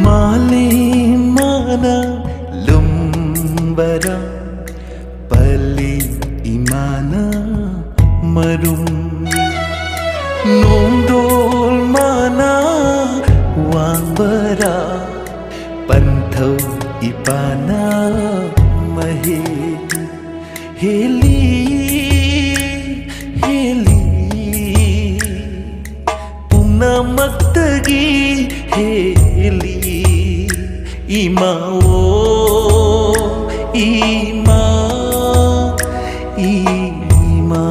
Mali mana lumbara pali imana marum nungdol mana wangbara panthau ipana mahe heli heli pumna maktagi heli ima ima ima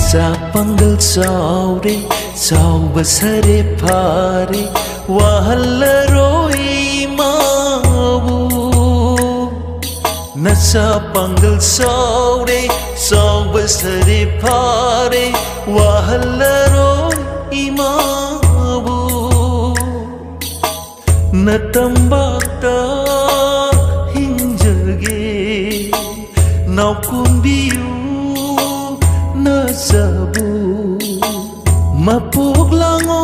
Sa panggal saure sau basare phare wahallaroi mavu Nasa panggal saure sau basare phare wahallaroi mavu Natambakta hinjage naukumbiu nasabu mapuglango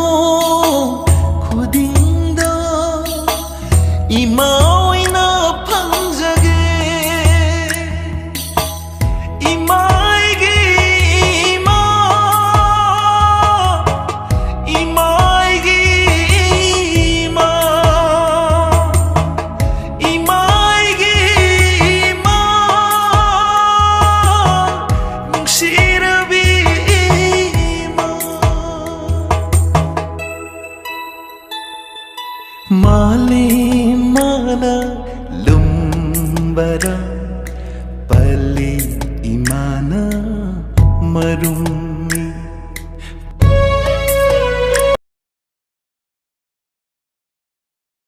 khudingda imaoina phangjage imaigi ima imaigi ima imaigi ima Mali mana lumbara